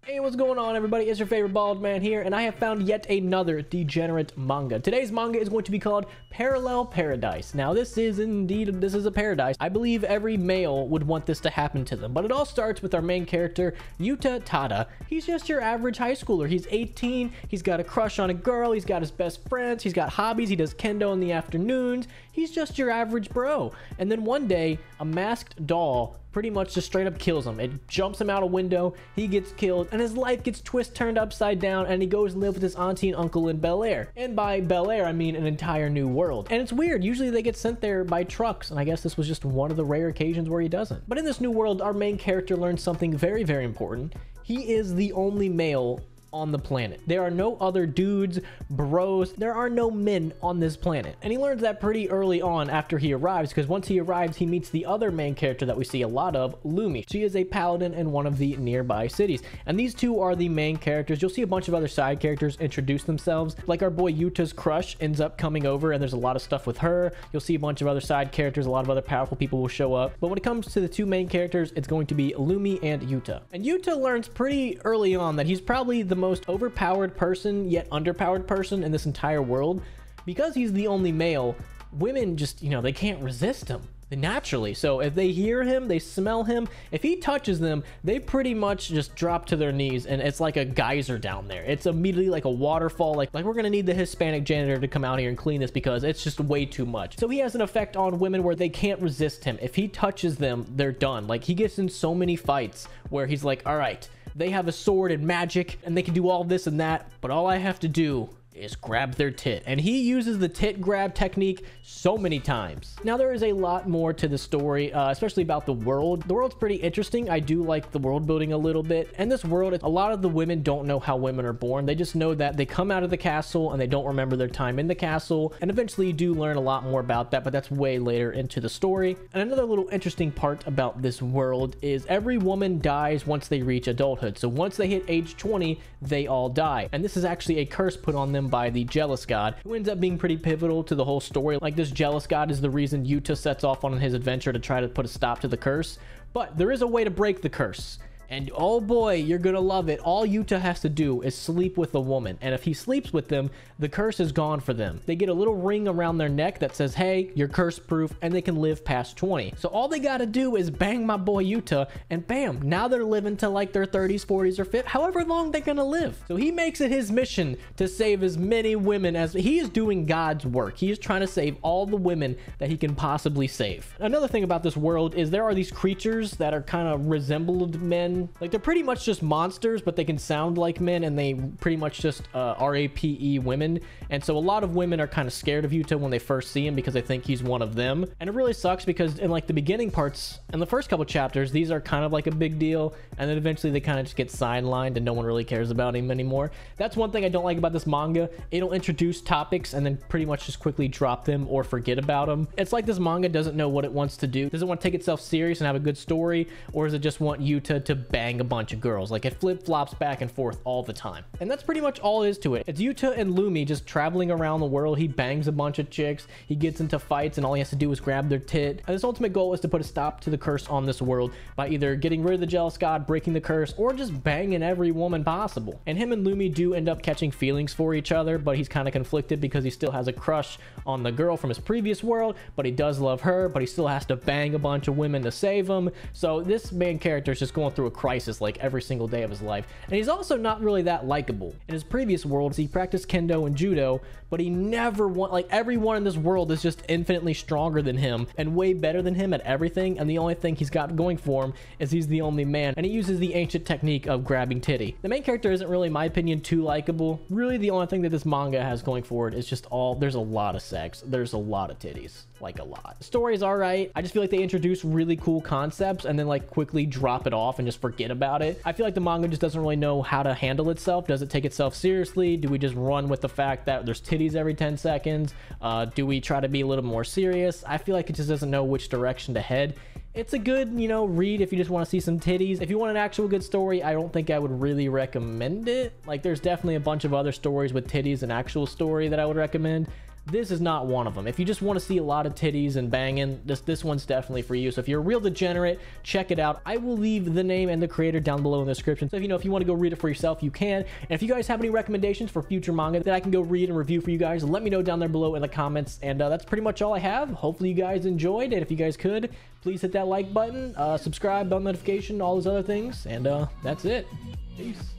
Hey, what's going on, everybody? It's your favorite bald man here, and I have found yet another degenerate manga. Today's manga is going to be called Parallel Paradise. Now, this is a paradise. I believe every male would want this to happen to them, but it all starts with our main character, Yuta Tada. He's just your average high schooler. He's 18, he's got a crush on a girl, he's got his best friends, he's got hobbies, he does kendo in the afternoons. He's just your average bro. And then one day, a masked doll pretty much just straight up kills him. It jumps him out a window, he gets killed, and his life gets turned upside down, and he goes and lives with his auntie and uncle in Bel Air. And by Bel Air, I mean an entire new world. And it's weird, usually they get sent there by trucks, and I guess this was just one of the rare occasions where he doesn't. But in this new world, our main character learns something very, very important. He is the only male on the planet. There are no other dudes, bros, there are no men on this planet. And he learns that pretty early on after he arrives, because once he arrives, he meets the other main character that we see a lot of, Lumi. She is a paladin in one of the nearby cities. And these two are the main characters. You'll see a bunch of other side characters introduce themselves. Like our boy Yuta's crush ends up coming over, and there's a lot of stuff with her. You'll see a bunch of other side characters, a lot of other powerful people will show up. But when it comes to the two main characters, it's going to be Lumi and Yuta. And Yuta learns pretty early on that he's probably the most overpowered person yet underpowered person in this entire world. Because he's the only male, women just, they can't resist him naturally. So if they hear him, they smell him, if he touches them, they pretty much just drop to their knees, and it's like a geyser down there. It's immediately like a waterfall. Like we're gonna need the Hispanic janitor to come out here and clean this because it's just way too much. So he has an effect on women where they can't resist him. If he touches them, they're done. Like he gets in so many fights where he's like, all right, they have a sword and magic and they can do all this and that, but all I have to do is grab their tit. And he uses the tit grab technique so many times. Now, there is a lot more to the story, especially about the world. The world's pretty interesting. I do like the world building a little bit. And this world, a lot of the women don't know how women are born. They just know that they come out of the castle and they don't remember their time in the castle. And eventually you do learn a lot more about that, but that's way later into the story. And another little interesting part about this world is every woman dies once they reach adulthood. So once they hit age 20, they all die. And this is actually a curse put on them by the jealous god, who ends up being pretty pivotal to the whole story. Like, this jealous god is the reason Yuta sets off on his adventure to try to put a stop to the curse. But there is a way to break the curse. And oh boy, you're gonna love it. All Yuta has to do is sleep with a woman. And if he sleeps with them, the curse is gone for them. They get a little ring around their neck that says, hey, you're curse proof, and they can live past 20. So all they gotta do is bang my boy Yuta, and bam, now they're living to like their 30s, 40s, or 50s, however long they're gonna live. So he makes it his mission to save as many women as he is doing God's work. He is trying to save all the women that he can possibly save. Another thing about this world is there are these creatures that are kind of resembled men. Like, they're pretty much just monsters, but they can sound like men, and they pretty much just RAPE women. And so a lot of women are kind of scared of Yuta when they first see him because they think he's one of them. And it really sucks because in like the beginning parts, in the first couple chapters, these are kind of like a big deal, and then eventually they kind of just get sidelined and no one really cares about him anymore. That's one thing I don't like about this manga. It'll introduce topics and then pretty much just quickly drop them or forget about them. It's like this manga doesn't know what it wants to do. Does it want to take itself serious and have a good story, or does it just want Yuta to bang a bunch of girls? Like, it flip-flops back and forth all the time. And that's pretty much all is to it. It's Yuta and Lumi just traveling around the world. He bangs a bunch of chicks, he gets into fights, and all he has to do is grab their tit. And his ultimate goal is to put a stop to the curse on this world by either getting rid of the jealous god, breaking the curse, or just banging every woman possible. And him and Lumi do end up catching feelings for each other, but he's kind of conflicted because he still has a crush on the girl from his previous world, but he does love her, but he still has to bang a bunch of women to save him. So this main character is just going through a crisis like every single day of his life. And he's also not really that likable. In his previous worlds, he practiced kendo and judo, but he never won. Like, everyone in this world is just infinitely stronger than him and way better than him at everything, and the only thing he's got going for him is he's the only man, and he uses the ancient technique of grabbing titty. The main character isn't really, in my opinion, too likable. Really, the only thing that this manga has going for it is just there's a lot of sex, there's a lot of titties, like a lot. The story is all right. I just feel like they introduce really cool concepts and then like quickly drop it off and just forget about it. I feel like the manga just doesn't really know how to handle itself. Does it take itself seriously? Do we just run with the fact that there's titties every 10 seconds? Do we try to be a little more serious? I feel like it just doesn't know which direction to head. It's a good, read if you just want to see some titties. If you want an actual good story, I don't think I would really recommend it. Like, there's definitely a bunch of other stories with titties and actual story that I would recommend. this is not one of them. If you just want to see a lot of titties and banging, this one's definitely for you. So if you're a real degenerate, check it out. I will leave the name and the creator down below in the description. So if you want to go read it for yourself, you can. And if you guys have any recommendations for future manga that I can go read and review for you guys, let me know down there below in the comments. And that's pretty much all I have. Hopefully you guys enjoyed. And if you guys could, please hit that like button, subscribe, bell notification, all those other things. And that's it. Peace.